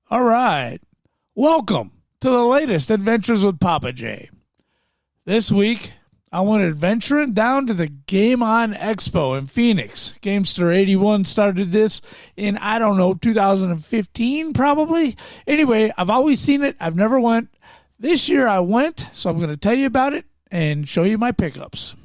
All right. Welcome to the latest Adventures with Pappa J. This week, I went adventuring down to the Game On Expo in Phoenix. Gamester 81 started this in, 2015 probably. Anyway, I've always seen it. I've never went. This year I went, so I'm going to tell you about it and show you my pickups.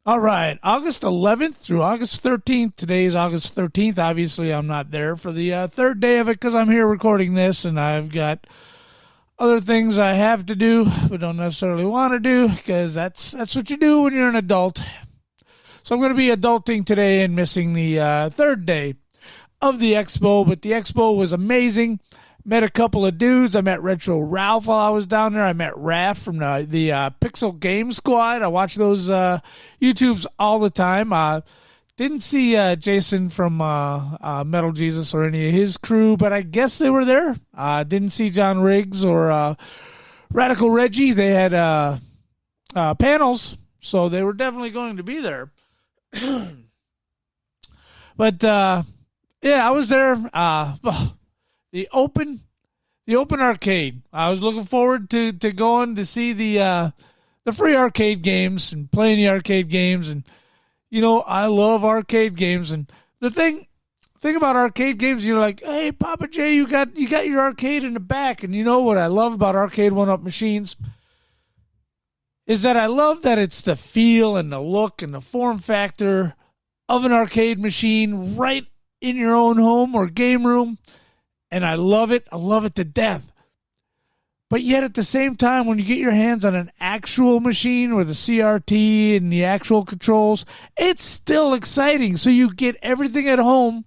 All right, August 11th through August 13th. Today is August 13th. Obviously, I'm not there for the third day of it because I'm here recording this, and I've got other things I have to do but don't necessarily want to do because that's what you do when you're an adult. So I'm going to be adulting today and missing the third day of the expo, but the expo was amazing. Met a couple of dudes. I met Retro Ralph while I was down there. I met Raph from the Pixel Game Squad. I watch those YouTubes all the time. Didn't see Jason from Metal Jesus or any of his crew, but I guess they were there. Didn't see John Riggs or Radical Reggie. They had panels, so they were definitely going to be there. But, yeah, I was there. The open arcade. I was looking forward to going to see the free arcade games and playing the arcade games, and I love arcade games. And the thing about arcade games, you're like, hey, Pappa J, you got your arcade in the back. And you know what I love about arcade one-up machines is that I love that it's the feel and the look and the form factor of an arcade machine right in your own home or game room. And I love it. I love it to death. But yet at the same time, when you get your hands on an actual machine with a CRT and the actual controls, it's still exciting. So you get everything at home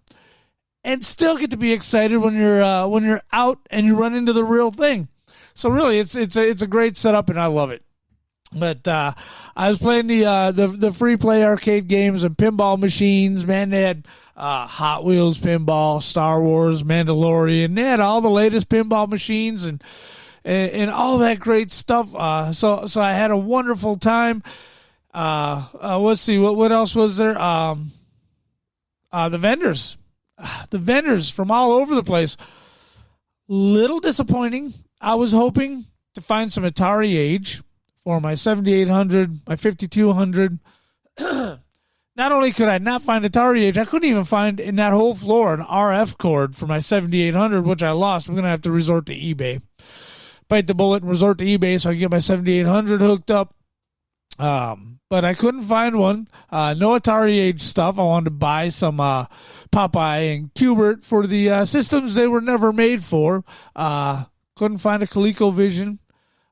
and still get to be excited when you're out and you run into the real thing. So really, it's a great setup, and I love it. But I was playing the free play arcade games and pinball machines. Man, they had Hot Wheels pinball, Star Wars, Mandalorian. They had all the latest pinball machines and all that great stuff. So I had a wonderful time. Let's see, what else was there? The vendors from all over the place. Little disappointing. I was hoping to find some Atari Age for my 7800, my 5200. Not only could I not find Atari Age, I couldn't even find in that whole floor an RF cord for my 7800, which I lost. I'm going to have to resort to eBay. Bite the bullet and resort to eBay so I can get my 7800 hooked up. But I couldn't find one. No Atari Age stuff. I wanted to buy some Popeye and Qbert for the systems they were never made for. Couldn't find a ColecoVision.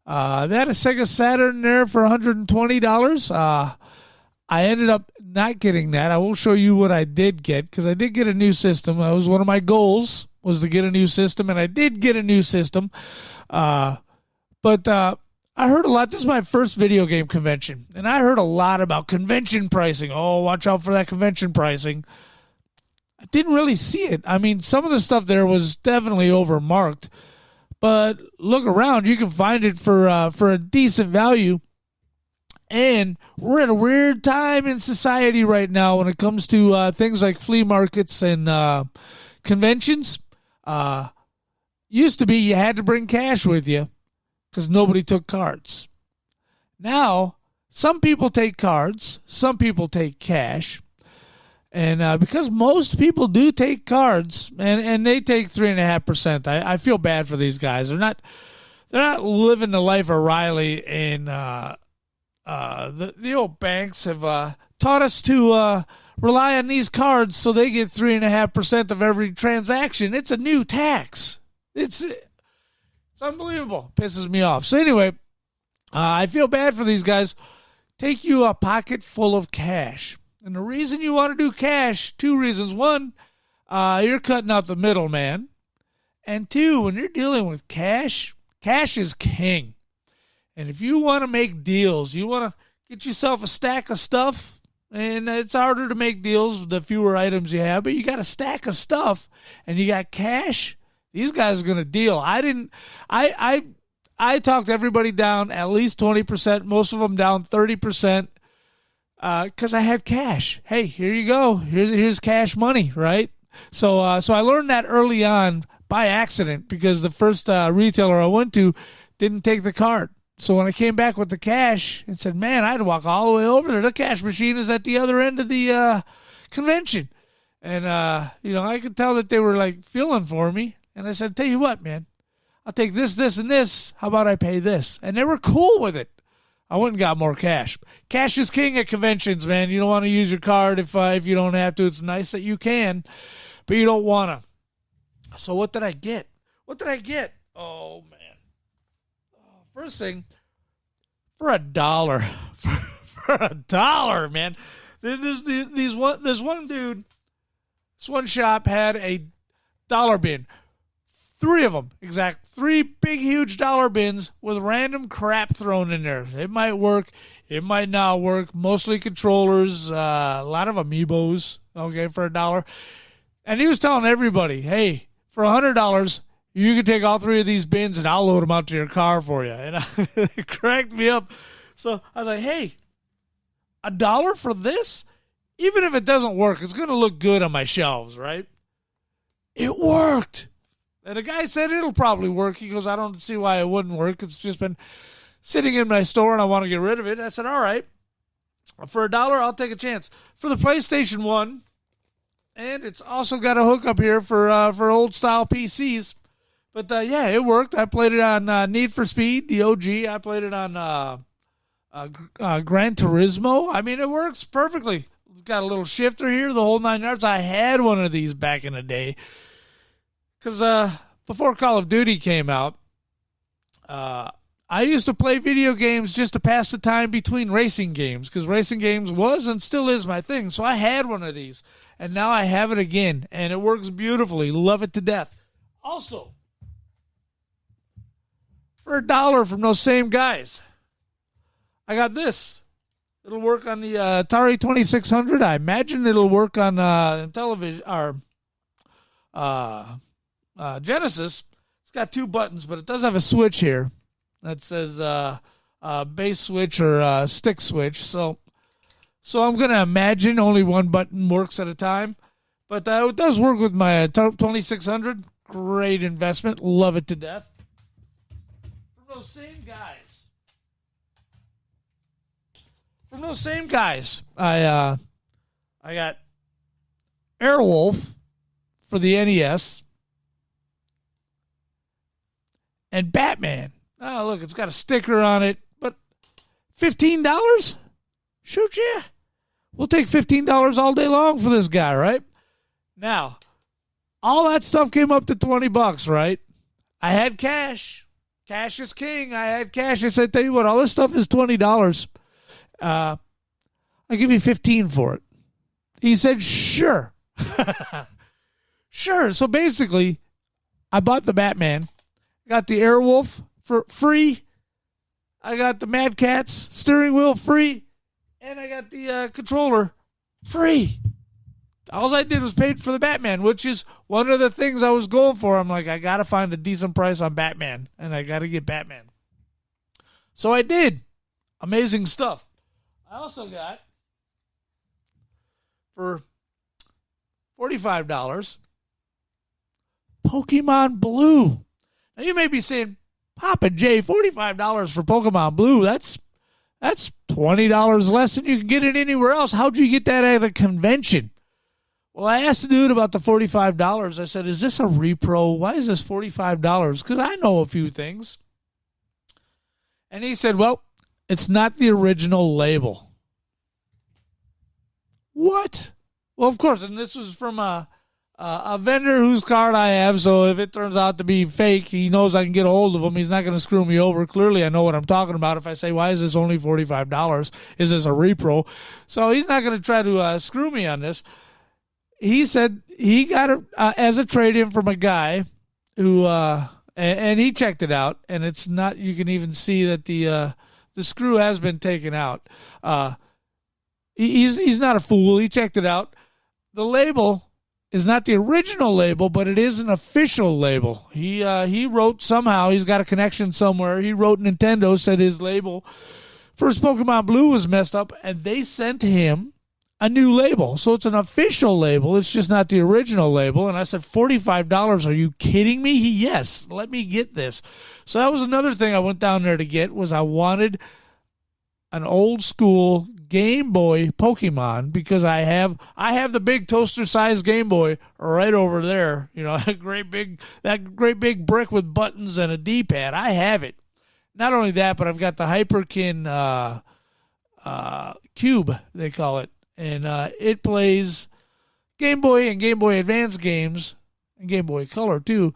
They had a Sega Saturn there for $120. I ended up not getting that. I will show you what I did get, because I did get a new system. That was one of my goals, was to get a new system, and I did get a new system. But I heard a lot. This is my first video game convention, and I heard a lot about convention pricing. Oh, watch out for that convention pricing. I didn't really see it. I mean, some of the stuff there was definitely overmarked, but look around. You can find it for a decent value. And we're at a weird time in society right now when it comes to things like flea markets and conventions. Used to be you had to bring cash with you because nobody took cards. Now, some people take cards, some people take cash. And because most people do take cards, and they take 3.5%, I feel bad for these guys. They're not living the life of Riley, and the old banks have taught us to rely on these cards so they get 3.5% of every transaction. It's a new tax. It's unbelievable. Pisses me off. So anyway, I feel bad for these guys. Take you a pocket full of cash. And the reason you want to do cash, two reasons. One, you're cutting out the middleman. And 2, when you're dealing with cash, cash is king. And if you want to make deals, you want to get yourself a stack of stuff, and it's harder to make deals the fewer items you have, but you got a stack of stuff and you got cash, these guys are going to deal. I talked everybody down at least 20%, most of them down 30%, because I had cash. Hey, here you go. Here's cash money, right? So I learned that early on by accident, because the first retailer I went to didn't take the card. So when I came back with the cash and said, man, I had to walk all the way over there. The cash machine is at the other end of the convention. And, I could tell that they were like feeling for me. And I said, tell you what, man, I'll take this, this, and this. How about I pay this? And they were cool with it. I went and got more cash. Cash is king at conventions, man. You don't want to use your card if you don't have to. It's nice that you can, but you don't want to. So what did I get? Oh, man. First thing, for $1, for $1, man. This one dude, this one shop had a dollar bin. 3 of them, exact. 3 big, huge dollar bins with random crap thrown in there. It might work. It might not work. Mostly controllers, a lot of amiibos, okay, for $1. And he was telling everybody, hey, for $100, you can take all 3 of these bins and I'll load them out to your car for you. And it cracked me up. So I was like, hey, $1 for this? Even if it doesn't work, it's going to look good on my shelves, right? It worked. And the guy said it'll probably work. He goes, I don't see why it wouldn't work. It's just been sitting in my store and I want to get rid of it. I said, all right. For $1, I'll take a chance. For the PlayStation 1, and it's also got a hookup here for old-style PCs. But, it worked. I played it on Need for Speed, the OG. I played it on Gran Turismo. I mean, it works perfectly. It's got a little shifter here, the whole 9 yards. I had one of these back in the day. Because before Call of Duty came out, I used to play video games just to pass the time between racing games, because racing games was and still is my thing. So I had one of these, and now I have it again, and it works beautifully. Love it to death. Also, for $1 from those same guys, I got this. It'll work on the Atari 2600. I imagine it'll work on television or Genesis. It's got 2 buttons, but it does have a switch here that says base switch or stick switch. So I'm going to imagine only one button works at a time. But it does work with my 2600. Great investment. Love it to death. From those same guys, I got Airwolf for the NES. And Batman. Oh, look, it's got a sticker on it. But $15? Shoot, yeah. We'll take $15 all day long for this guy, right? Now, all that stuff came up to $20, right? I had cash. Cash is king. I had cash. I said, tell you what, all this stuff is $20. I'll give you $15 for it. He said, sure. Sure. So basically, I bought the Batman. Got the Airwolf for free. I got the Mad Catz steering wheel free. And I got the controller free. All I did was paid for the Batman, which is one of the things I was going for. I'm like, I got to find a decent price on Batman. And I got to get Batman. So I did. Amazing stuff. I also got, for $45, Pokemon Blue. Now, you may be saying, Pappa J, $45 for Pokemon Blue. That's $20 less than you can get it anywhere else. How'd you get that at a convention? Well, I asked the dude about the $45. I said, is this a repro? Why is this $45? Because I know a few things. And he said, well, it's not the original label. What? Well, of course, and this was from a vendor whose card I have, so if it turns out to be fake, he knows I can get a hold of him. He's not going to screw me over. Clearly, I know what I'm talking about. If I say, why is this only $45? Is this a repro? So he's not going to try to screw me on this. he said he got it as a trade-in from a guy who, and he checked it out, and it's not. You can even see that the screw has been taken out. He's not a fool. He checked it out. The label is not the original label, but it is an official label. He wrote somehow. He's got a connection somewhere. He wrote Nintendo, said his label for his Pokemon Blue was messed up, and they sent him a new label. So it's an official label. It's just not the original label. And I said, $45. Are you kidding me? Yes, let me get this. So that was another thing I went down there to get was I wanted an old school Game Boy Pokemon because I have the big toaster sized Game Boy right over there. You know, that great big brick with buttons and a D-pad. I have it. Not only that, but I've got the Hyperkin Cube, they call it. And it plays Game Boy and Game Boy Advance games, and Game Boy Color too,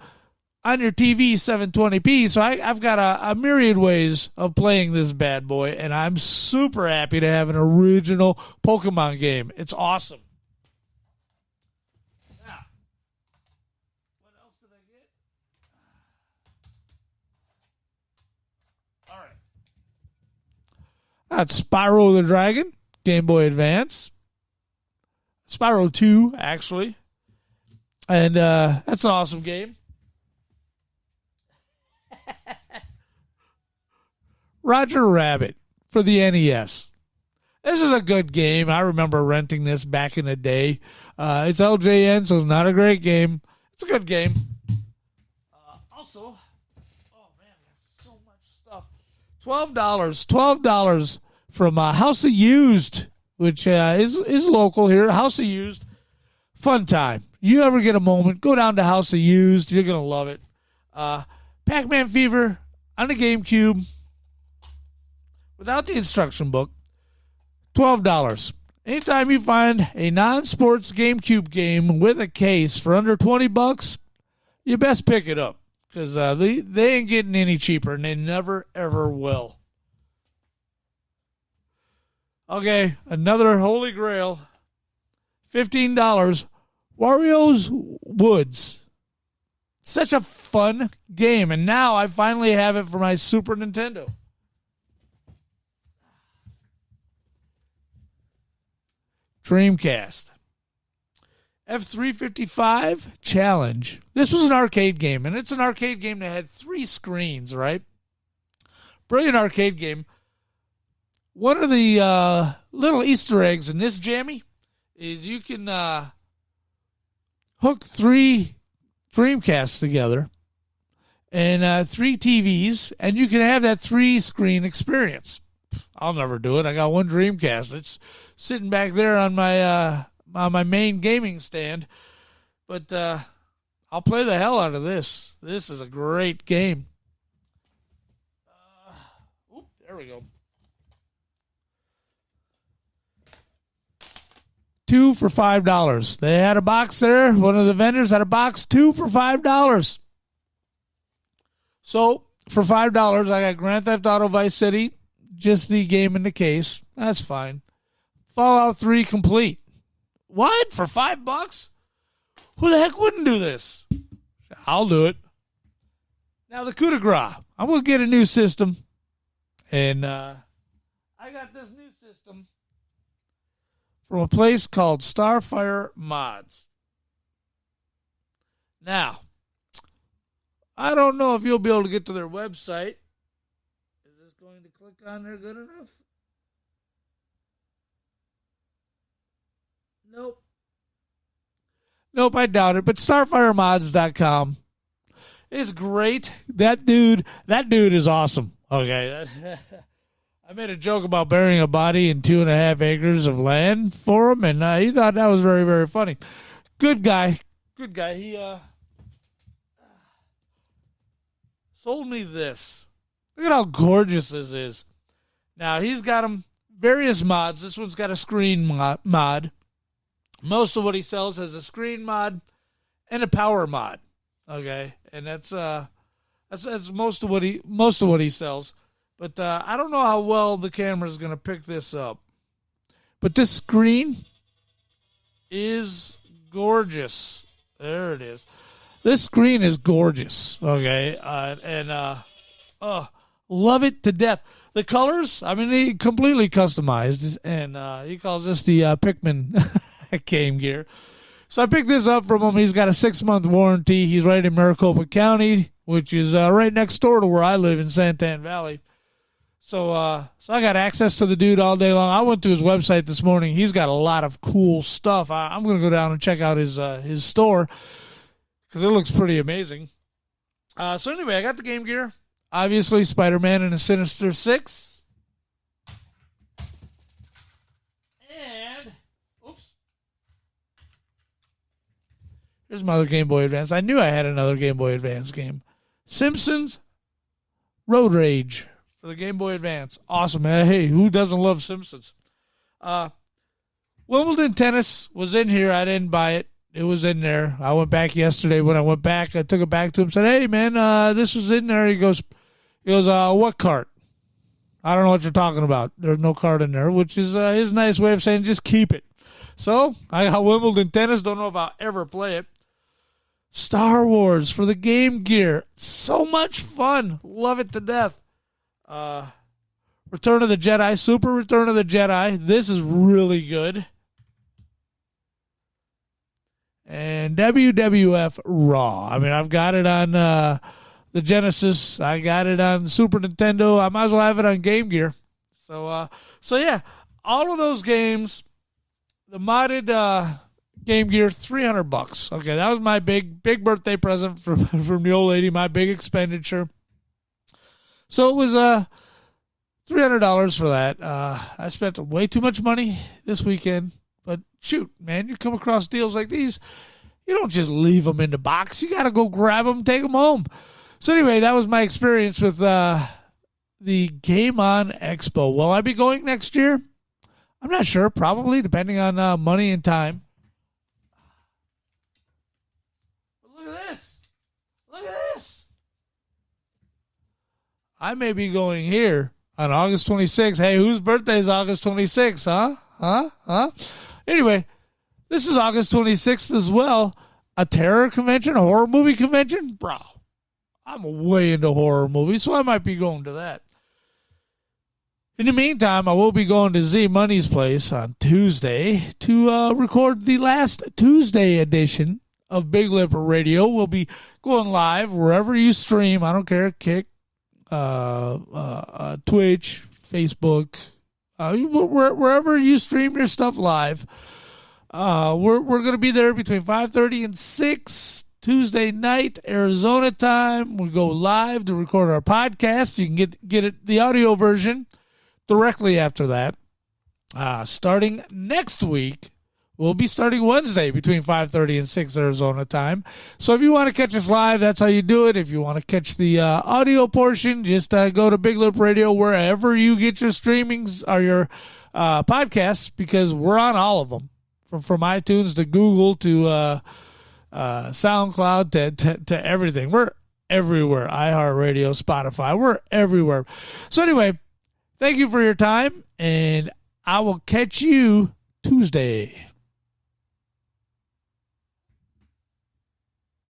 on your TV 720p. So I've got a myriad ways of playing this bad boy, and I'm super happy to have an original Pokemon game. It's awesome. Now, what else did I get? All right. That's Spyro the Dragon, Game Boy Advance. Spyro 2, actually. And that's an awesome game. Roger Rabbit for the NES. This is a good game. I remember renting this back in the day. It's LJN, so it's not a great game. It's a good game. Also, oh man, there's so much stuff. $12 from House of Used, which is local here. House of Used, fun time. You ever get a moment, go down to House of Used. You're going to love it. Pac-Man Fever on the GameCube without the instruction book, $12. Anytime you find a non-sports GameCube game with a case for under $20, you best pick it up because they ain't getting any cheaper, and they never, ever will. Okay, another holy grail, $15, Wario's Woods. Such a fun game, and now I finally have it for my Super Nintendo. Dreamcast. F355 Challenge. This was an arcade game, and it's an arcade game that had 3 screens, right? Brilliant arcade game. One of the little Easter eggs in this jammy is you can hook 3 Dreamcasts together and 3 TVs, and you can have that 3-screen experience. I'll never do it. I got 1 Dreamcast. It's sitting back there on my main gaming stand, but I'll play the hell out of this. This is a great game. There we go. 2 for $5. They had a box there. One of the vendors had a box, 2 for $5. So for $5, I got Grand Theft Auto Vice City, just the game in the case. That's fine. Fallout 3 complete. What? For $5? Who the heck wouldn't do this? I'll do it. Now the coup de grace. I'm going to get a new system. And I got this new system from a place called Starfire Mods. Now, I don't know if you'll be able to get to their website. Is this going to click on there good enough? Nope, I doubt it. But starfiremods.com is great. That dude is awesome. Okay. I made a joke about burying a body in 2.5 acres of land for him, and he thought that was very, very funny. Good guy. He sold me this. Look at how gorgeous this is. Now, he's got them various mods. This one's got a screen mod. Most of what he sells has a screen mod and a power mod. Okay, and that's most of what he sells. But I don't know how well the camera is going to pick this up. But this screen is gorgeous. There it is. This screen is gorgeous. Okay, love it to death. The colors, I mean, they completely customized, and he calls this the Pikmin Game Gear. So I picked this up from him. He's got a 6-month warranty. He's right in Maricopa County, which is right next door to where I live in Santan Valley. So I got access to the dude all day long. I went to his website this morning. He's got a lot of cool stuff. I'm going to go down and check out his store because it looks pretty amazing. So anyway, I got the Game Gear. Obviously, Spider-Man and the Sinister Six. And, here's my other Game Boy Advance. I knew I had another Game Boy Advance game. Simpsons Road Rage for the Game Boy Advance. Awesome, man. Hey, who doesn't love Simpsons? Wimbledon Tennis was in here. I didn't buy it. It was in there. I went back yesterday. When I went back, I took it back to him, said, hey, man, this was in there. He goes, what cart? I don't know what you're talking about. There's no cart in there, which is his nice way of saying just keep it. So I got Wimbledon Tennis. Don't know if I'll ever play it. Star Wars for the Game Gear. So much fun. Love it to death. Return of the Jedi. Super Return of the Jedi. This is really good. And WWF Raw. I mean, I've got it on the Genesis. I got it on Super Nintendo. I might as well have it on Game Gear. So yeah, all of those games, the modded Game Gear, $300. Okay, that was my big birthday present from the old lady. My big expenditure. So it was $300 for that. I spent way too much money this weekend. But shoot, man, you come across deals like these, you don't just leave them in the box. You got to go grab them, take them home. So anyway, that was my experience with the Game On Expo. Will I be going next year? I'm not sure. Probably, depending on money and time. But look at this. Look at this. I may be going here on August 26th. Hey, whose birthday is August 26th, huh? Anyway, this is August 26th as well. A terror convention, a horror movie convention? Bro, I'm way into horror movies, so I might be going to that. In the meantime, I will be going to Z Money's place on Tuesday to record the last Tuesday edition of BigLipRadio. We'll be going live wherever you stream. I don't care. Kick, Twitch, Facebook, wherever you stream your stuff live. We're going to be there between 5:30 and 6 Tuesday night, Arizona time. We go live to record our podcast. You can get it, the audio version directly after that. Starting next week, we'll be starting Wednesday between 5:30 and 6 Arizona time. So if you want to catch us live, that's how you do it. If you want to catch the audio portion, just go to Big Lip Radio wherever you get your streamings or your podcasts, because we're on all of them, from iTunes to Google to SoundCloud to everything. We're everywhere. iHeartRadio, Spotify. We're everywhere. So anyway, thank you for your time, and I will catch you Tuesday.